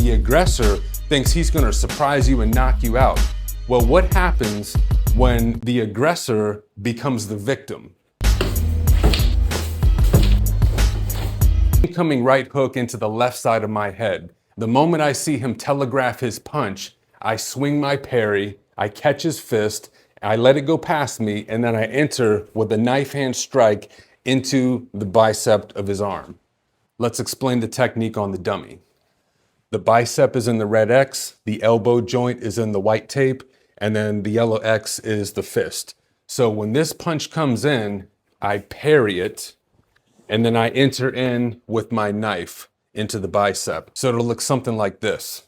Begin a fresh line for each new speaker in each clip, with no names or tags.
the aggressor thinks he's gonna surprise you and knock you out. Well, what happens when the aggressor becomes the victim? Incoming right hook into the left side of my head. The moment I see him telegraph his punch, I swing my parry, I catch his fist, I let it go past me, and then I enter with a knife hand strike into the bicep of his arm. Let's explain the technique on the dummy. The bicep is in the red X, the elbow joint is in the white tape, and then the yellow X is the fist. So when this punch comes in, I parry it, and then I enter in with my knife into the bicep. So it'll look something like this.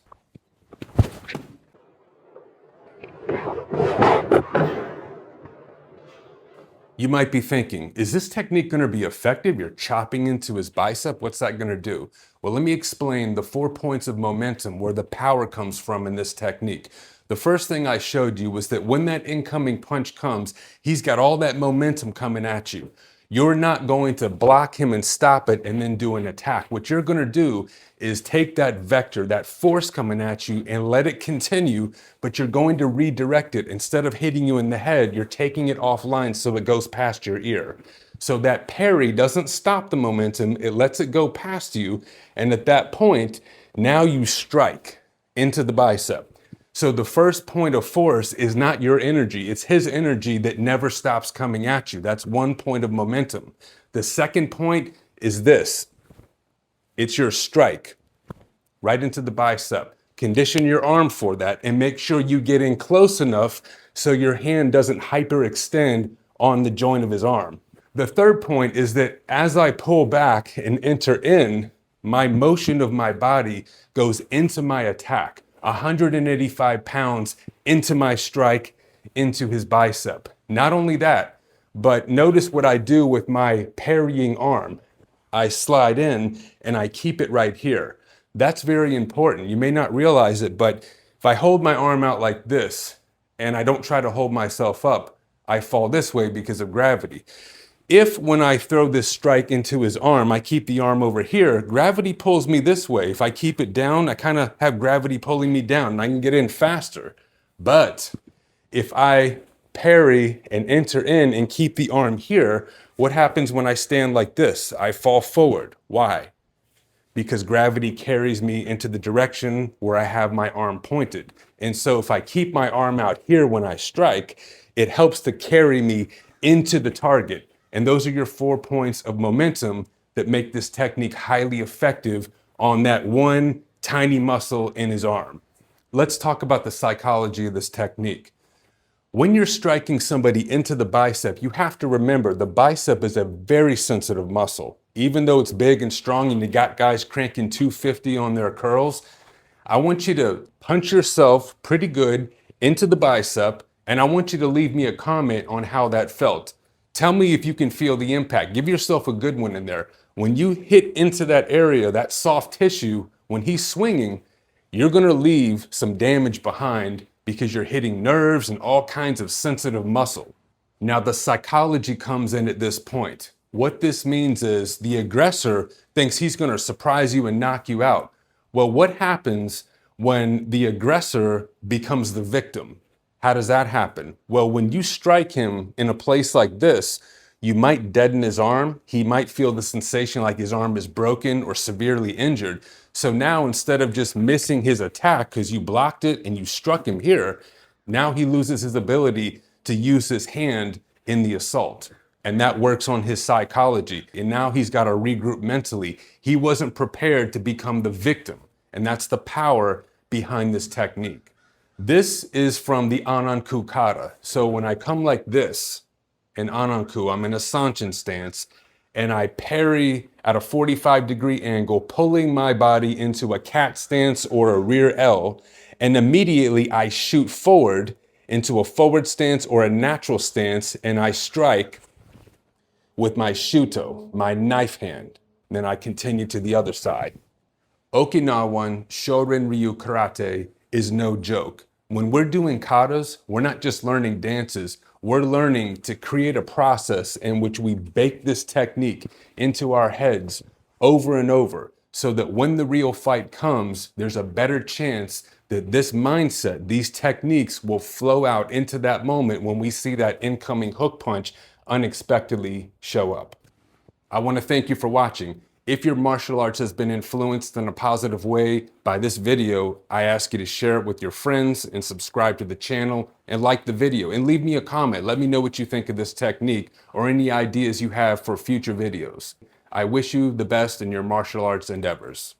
You might be thinking, is this technique gonna be effective? You're chopping into his bicep, what's that gonna do? Well, let me explain the 4 points of momentum where the power comes from in this technique. The first thing I showed you was that when that incoming punch comes, he's got all that momentum coming at you. You're not going to block him and stop it and then do an attack. What you're gonna do is take that vector, that force coming at you, and let it continue, but you're going to redirect it. Instead of hitting you in the head, you're taking it offline so it goes past your ear. So that parry doesn't stop the momentum, it lets it go past you, and at that point, now you strike into the bicep. So the first point of force is not your energy, it's his energy that never stops coming at you. That's 1 point of momentum. The second point is this. It's your strike right into the bicep. Condition your arm for that and make sure you get in close enough so your hand doesn't hyperextend on the joint of his arm. The third point is that as I pull back and enter in, my motion of my body goes into my attack. 185 pounds into my strike, into his bicep. Not only that, but notice what I do with my parrying arm. I slide in and I keep it right here. That's very important. You may not realize it, but if I hold my arm out like this and I don't try to hold myself up, I fall this way because of gravity. If when I throw this strike into his arm, I keep the arm over here, gravity pulls me this way. If I keep it down, I kind of have gravity pulling me down and I can get in faster. But if I parry and enter in and keep the arm here, what happens when I stand like this? I fall forward. Why? Because gravity carries me into the direction where I have my arm pointed. And so if I keep my arm out here when I strike, it helps to carry me into the target. And those are your 4 points of momentum that make this technique highly effective on that one tiny muscle in his arm. Let's talk about the psychology of this technique. When you're striking somebody into the bicep, you have to remember the bicep is a very sensitive muscle. Even though it's big and strong and you got guys cranking 250 on their curls, I want you to punch yourself pretty good into the bicep, and I want you to leave me a comment on how that felt. Tell me if you can feel the impact. Give yourself a good one in there. When you hit into that area, that soft tissue, when he's swinging, you're gonna leave some damage behind because you're hitting nerves and all kinds of sensitive muscle. Now the psychology comes in at this point. What this means is the aggressor thinks he's gonna surprise you and knock you out. Well, what happens when the aggressor becomes the victim? How does that happen? Well, when you strike him in a place like this, you might deaden his arm. He might feel the sensation like his arm is broken or severely injured. So now instead of just missing his attack because you blocked it and you struck him here, now he loses his ability to use his hand in the assault. And that works on his psychology. And now he's got to regroup mentally. He wasn't prepared to become the victim. And that's the power behind this technique. This is from the Ananku Kata. So when I come like this in Ananku, I'm in a Sanchin stance, and I parry at a 45-degree angle, pulling my body into a cat stance or a rear L, and immediately I shoot forward into a forward stance or a natural stance, and I strike with my shuto, my knife hand. And then I continue to the other side. Okinawan Shorin Ryu Karate is no joke. When we're doing katas, we're not just learning dances, we're learning to create a process in which we bake this technique into our heads over and over. so that when the real fight comes, there's a better chance that this mindset, these techniques will flow out into that moment when we see that incoming hook punch unexpectedly show up. I want to thank you for watching. If your martial arts has been influenced in a positive way by this video, I ask you to share it with your friends and subscribe to the channel and like the video and leave me a comment. Let me know what you think of this technique or any ideas you have for future videos. I wish you the best in your martial arts endeavors.